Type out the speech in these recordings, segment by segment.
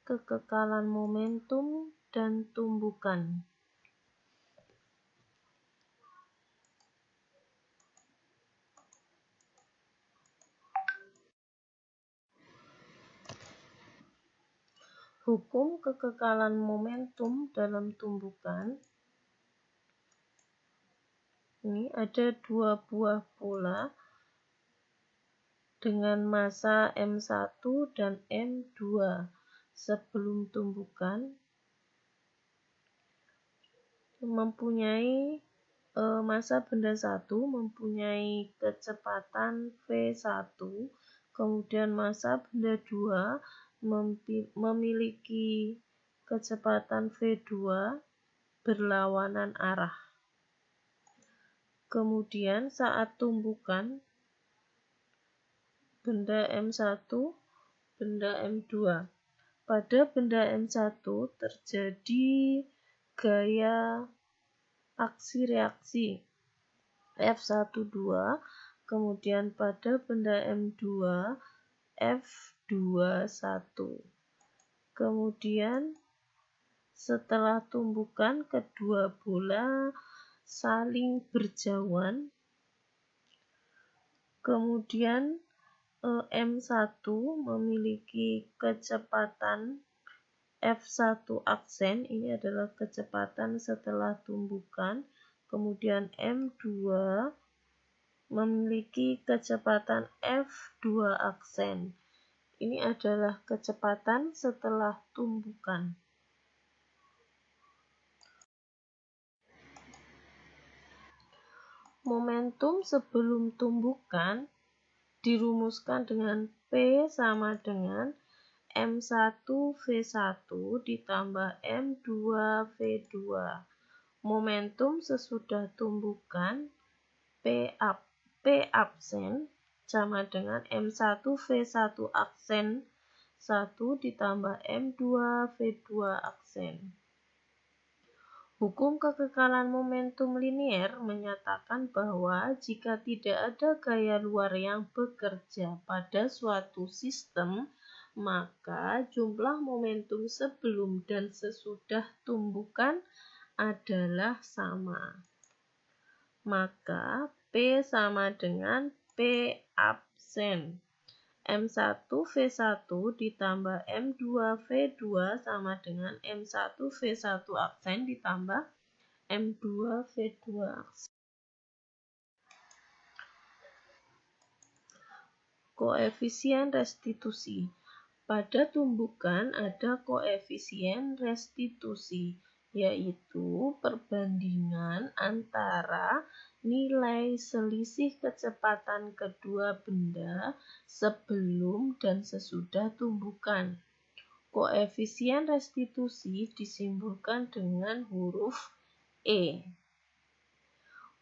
kekekalan momentum dan tumbukan. Hukum kekekalan momentum dalam tumbukan. Ini ada dua buah bola dengan massa M1 dan M2 sebelum tumbukan mempunyai massa benda 1 mempunyai kecepatan V1, kemudian massa benda 2 memiliki kecepatan V2 berlawanan arah. Kemudian saat tumbukan benda M1, benda M2. Pada benda M1 terjadi gaya aksi reaksi F12, kemudian pada benda M2 F21. Kemudian setelah tumbukan kedua bola saling berjauhan, kemudian M1 memiliki kecepatan F1 aksen, ini adalah kecepatan setelah tumbukan, kemudian M2 memiliki kecepatan F2 aksen. Ini adalah kecepatan setelah tumbukan. Momentum sebelum tumbukan dirumuskan dengan P sama dengan M1 V1 ditambah M2 V2. Momentum sesudah tumbukan P absen sama dengan M1 V1 aksen 1 ditambah M2 V2 aksen. Hukum kekekalan momentum linier menyatakan bahwa jika tidak ada gaya luar yang bekerja pada suatu sistem, maka jumlah momentum sebelum dan sesudah tumbukan adalah sama. Maka P sama dengan P absen. M1 V1 ditambah M2 V2 sama dengan M1 V1 aksen ditambah M2 V2 aksen. Koefisien restitusi. Pada tumbukan ada koefisien restitusi, yaitu perbandingan antara nilai selisih kecepatan kedua benda sebelum dan sesudah tumbukan. Koefisien restitusi disimbolkan dengan huruf E.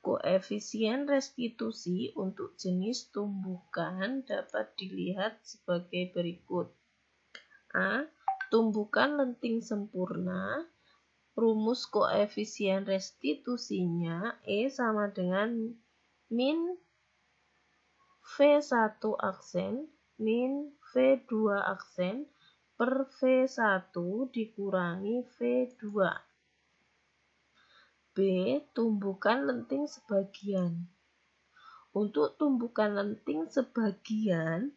Koefisien restitusi untuk jenis tumbukan dapat dilihat sebagai berikut. A. Tumbukan lenting sempurna. Rumus koefisien restitusinya E sama dengan min V1 aksen min V2 aksen per V1 dikurangi V2. B. Tumbukan lenting sebagian. Untuk tumbukan lenting sebagian,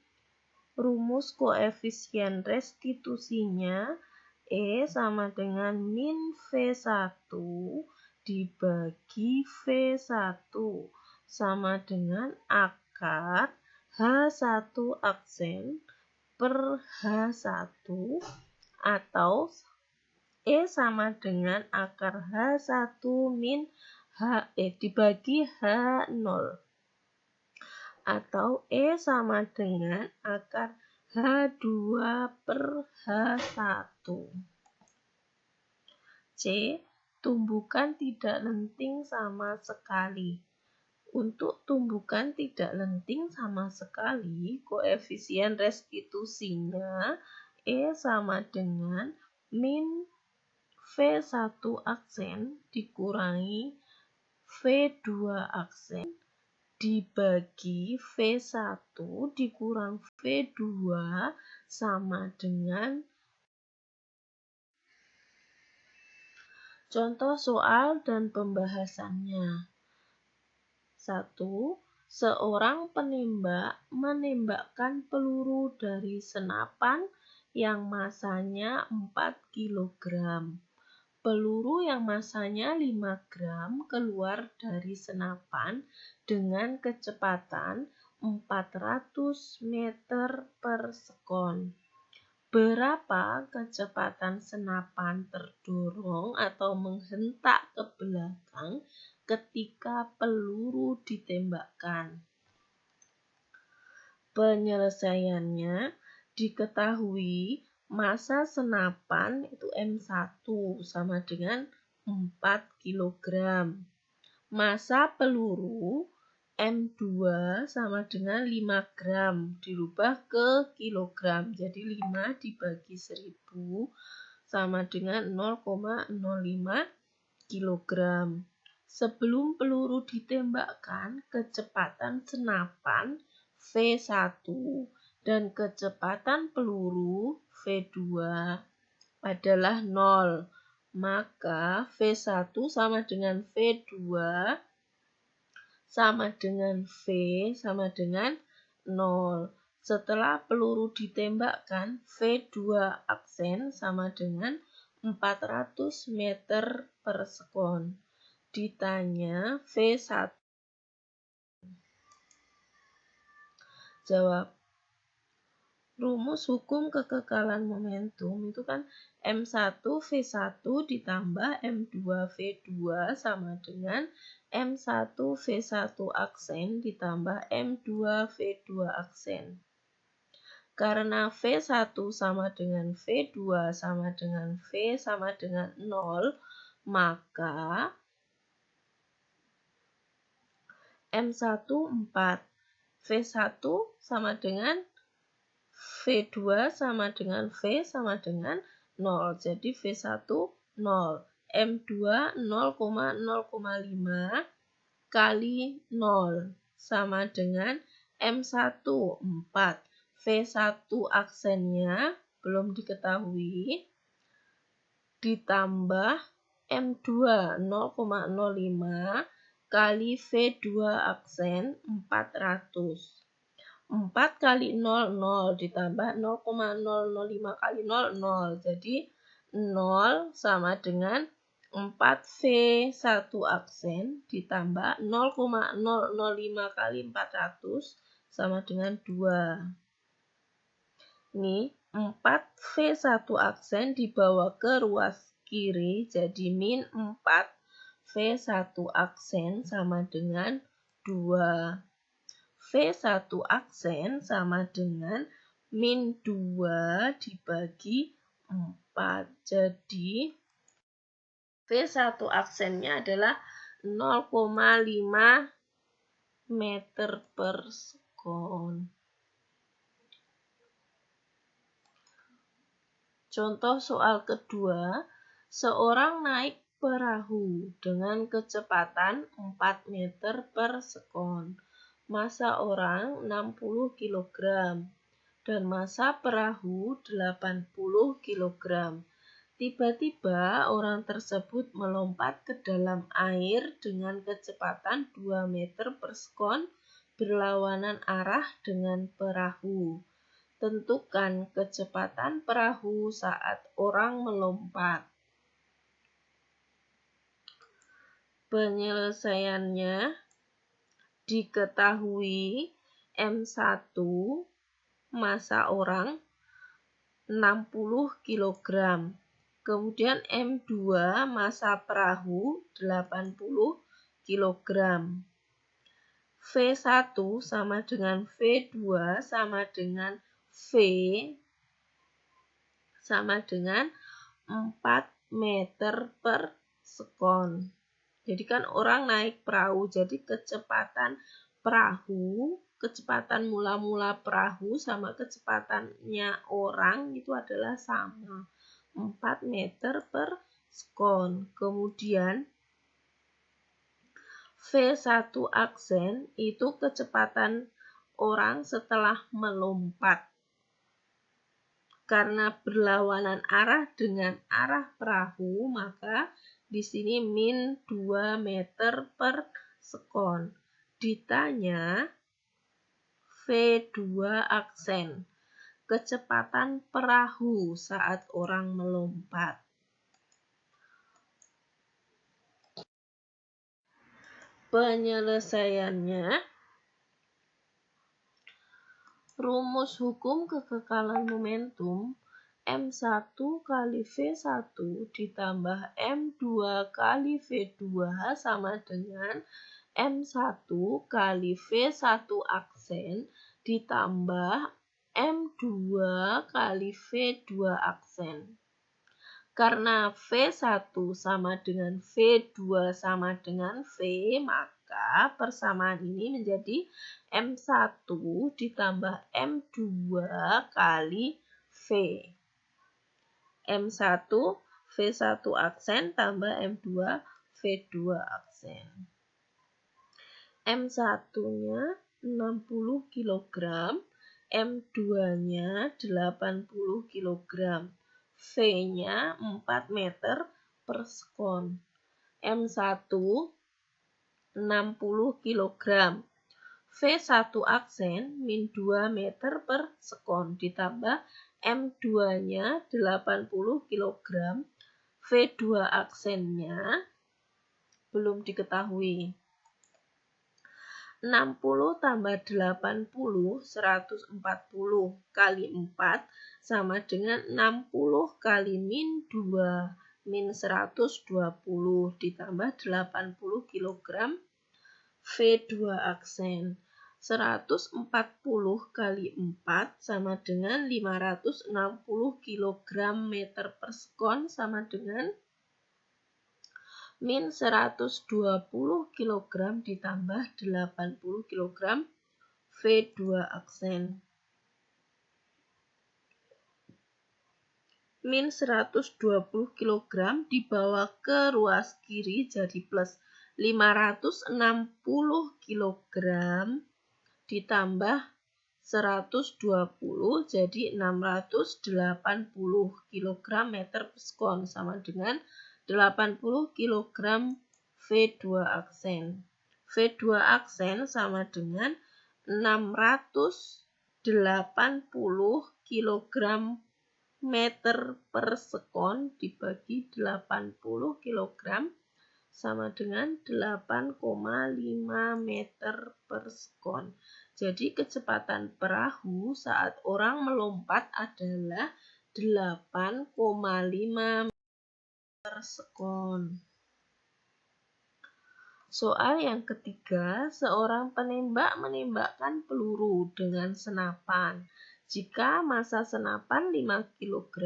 rumus koefisien restitusinya E sama dengan min V1 dibagi V1 sama dengan akar H1 aksen per H1 atau E sama dengan akar H1 min dibagi H0 atau E sama dengan akar H2 per H1. C. Tumbukan tidak lenting sama sekali. Untuk tumbukan tidak lenting sama sekali, koefisien restitusinya E sama dengan min V1 aksen dikurangi V2 aksen dibagi V1 dikurang V2 sama dengan Contoh soal dan pembahasannya. 1. Seorang penembak menembakkan peluru dari senapan yang masanya 4 kg. Peluru yang masanya 5 gram keluar dari senapan dengan kecepatan 400 meter per sekon. Berapa kecepatan senapan terdorong atau menghentak ke belakang ketika peluru ditembakkan? Penyelesaiannya diketahui massa senapan itu M1 sama dengan 4 kg. Massa peluru M2 sama dengan 5 gram, dirubah ke kilogram. Jadi 5 dibagi 1000 sama dengan 0,05 kilogram. Sebelum peluru ditembakkan, kecepatan senapan V1 dan kecepatan peluru V2 adalah 0. Maka V1 sama dengan V2 sama dengan V sama dengan 0. Setelah peluru ditembakkan, V2 aksen sama dengan 400 meter per sekon. Ditanya V1. Jawab. Rumus hukum kekekalan momentum itu kan M1 V1 ditambah M2 V2 sama dengan M1 V1 aksen ditambah M2 V2 aksen. Karena V1 sama dengan V2 sama dengan V sama dengan 0, maka M1 4, V1 sama dengan V2 sama dengan V sama dengan 0. Jadi V1 0. M2 0,05 kali 0 sama dengan M1 4. V1 aksennya belum diketahui ditambah M2 0,05 kali V2 aksen 400. 4 kali 0, 0 ditambah 0,005 kali 0, 0. Jadi 0 sama dengan 4V1 aksen ditambah 0,005 kali 400 sama dengan 2. Ini 4V1 aksen dibawa ke ruas kiri, jadi min 4V1 aksen sama dengan 2. V1 aksen sama dengan min 2 dibagi 4. Jadi V1 aksennya adalah 0,5 meter per sekon. Contoh soal kedua, seorang naik perahu dengan kecepatan 4 meter per sekon. Massa orang 60 kg dan massa perahu 80 kg. Tiba-tiba orang tersebut melompat ke dalam air dengan kecepatan 2 meter per sekon berlawanan arah dengan perahu. Tentukan kecepatan perahu saat orang melompat. Penyelesaiannya diketahui M1 massa orang 60 kg. Kemudian M2 massa perahu 80 kg. V1 sama dengan V2 sama dengan V sama dengan 4 meter per sekon. Jadi kan orang naik perahu, jadi kecepatan perahu, kecepatan mula-mula perahu sama kecepatannya orang itu adalah sama, 4 meter per sekon. Kemudian V1 aksen itu kecepatan orang setelah melompat. Karena berlawanan arah dengan arah perahu, maka Di sini min 2 meter per sekon. Ditanya V2 aksen, kecepatan perahu saat orang melompat. Penyelesaiannya, rumus hukum kekekalan momentum M1 kali V1 ditambah M2 kali V2 sama dengan M1 kali V1 aksen ditambah M2 kali V2 aksen. Karena V1 sama dengan V2 sama dengan V, maka persamaan ini menjadi M1 ditambah M2 kali V. M1 V1 aksen tambah M2 V2 aksen. M1-nya 60 kg, M2-nya 80 kg, V-nya 4 meter per sekon. M1 60 kg, V1 aksen min 2 meter per sekon ditambah M2-nya 80 kg, V2 aksennya belum diketahui. 60 tambah 80, 140 kali 4 sama dengan 60 kali min 2, min 120 ditambah 80 kg V2 aksen. 140 kali 4 sama dengan 560 kg meter per sekon sama dengan min 120 kg ditambah 80 kg V2 aksen. Min 120 kg dibawa ke ruas kiri jadi plus 560 kg ditambah 120 jadi 680 kg meter per sekon sama dengan 80 kg V2 aksen. V2 aksen sama dengan 680 kg meter per sekon dibagi 80 kg sama dengan 8,5 meter per sekon. Jadi kecepatan perahu saat orang melompat adalah 8,5 per sekon. Soal yang ketiga, seorang penembak menembakkan peluru dengan senapan. Jika massa senapan 5 kg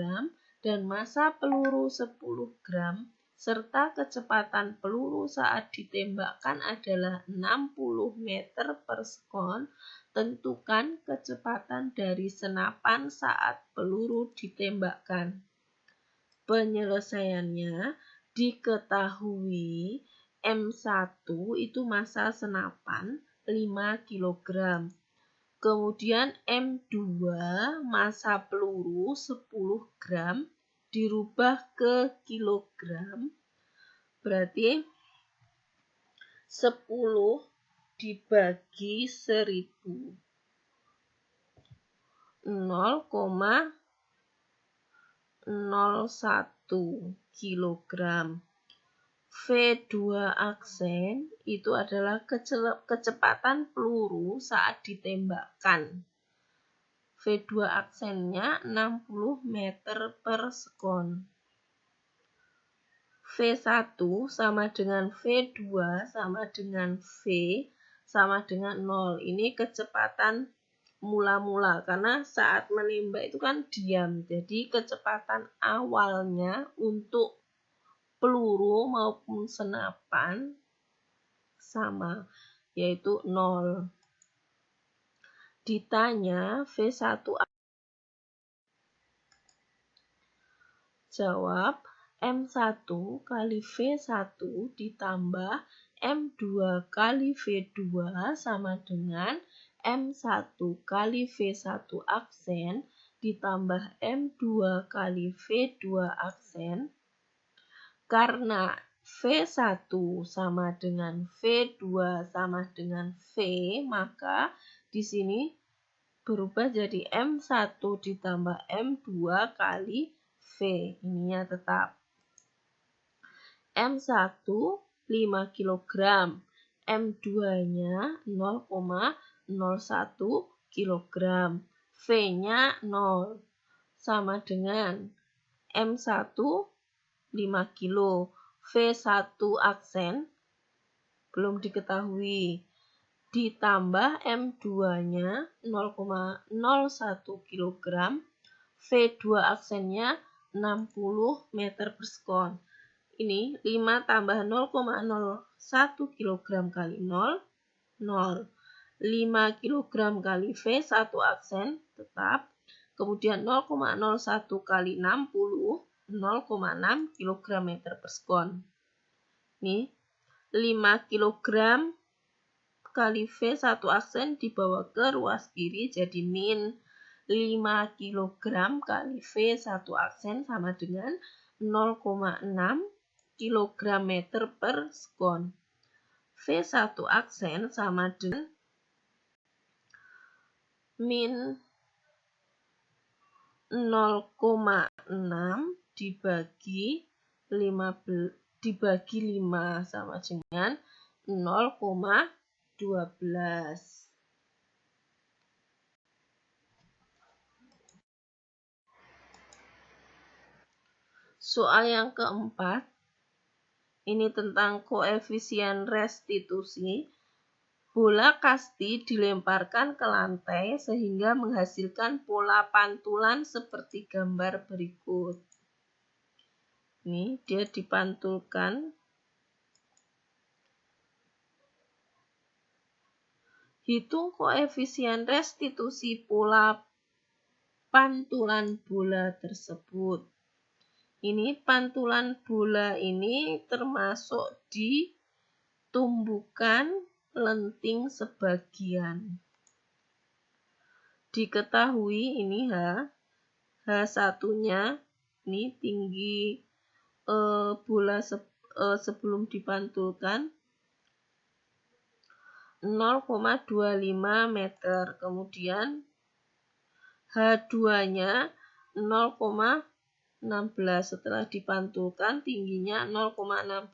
dan massa peluru 10 gram, serta kecepatan peluru saat ditembakkan adalah 60 meter per sekon, tentukan kecepatan dari senapan saat peluru ditembakkan. Penyelesaiannya, diketahui M1 itu massa senapan 5 kg. Kemudian M2 massa peluru 10 gram dirubah ke kilogram. Berarti 10 dibagi 1000. 0,01 kilogram. V2 aksen itu adalah kecepatan peluru saat ditembakkan. V2 aksennya 60 meter per sekon. V1 sama dengan V2 sama dengan V sama dengan 0. Ini kecepatan mula-mula karena saat menembak itu kan diam. Jadi kecepatan awalnya untuk peluru maupun senapan sama, yaitu 0. Ditanya V1 jawab M1 kali V1 ditambah M2 kali V2 sama dengan M1 kali V1 aksen ditambah M2 kali V2 aksen. Karena V1 sama dengan V2 sama dengan V, maka di sini berubah jadi M1 ditambah M2 kali V. Ininya tetap. M1 5 kg, M2-nya 0,01 kg, V-nya 0, sama dengan M1 5 kg, V1 aksen belum diketahui, ditambah M2-nya 0,01 kg, V2 aksennya 60 meter per sekon. Ini 5 tambah 0,01 kg kali 0, 0. 5 kg kali V1 aksen tetap. Kemudian 0,01 kali 60, 0,6 kg meter per sekon. Ini 5 kg kali V1 aksen dibawa ke ruas kiri jadi min 5 kg kali V1 aksen sama dengan 0,6 kg meter per sekon. V1 aksen sama dengan min 0,6 dibagi 5 sama dengan 0,12. Soal yang keempat, ini tentang koefisien restitusi. Bola kasti dilemparkan ke lantai sehingga menghasilkan pola pantulan seperti gambar berikut. Ini dia dipantulkan. Hitung koefisien restitusi pola pantulan bola tersebut. Ini pantulan bola ini termasuk di tumbukan lenting sebagian. Diketahui ini H1-nya ini tinggi bola sebelum dipantulkan 0,25 meter. Kemudian H2-nya 0,16 setelah dipantulkan tingginya 0,16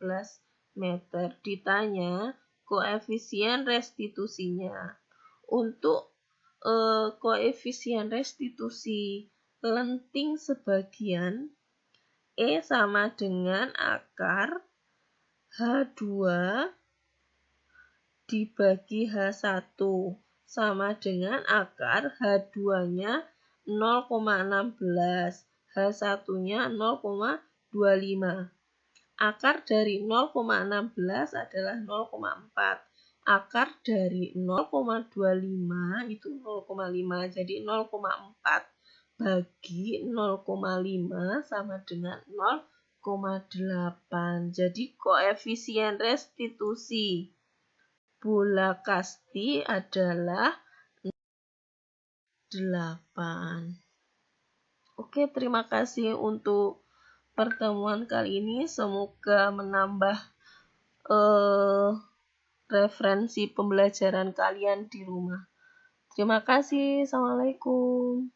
meter. Ditanya koefisien restitusinya. Untuk koefisien restitusi lenting sebagian E sama dengan akar H2 dibagi H1 sama dengan akar H2-nya 0,16, H1-nya 0,25. Akar dari 0,16 adalah 0,4. Akar dari 0,25 itu 0,5. Jadi 0,4 bagi 0,5 sama dengan 0,8. Jadi koefisien restitusi bola kasti adalah 8. Oke, terima kasih untuk pertemuan kali ini. Semoga menambah referensi pembelajaran kalian di rumah. Terima kasih. Assalamualaikum.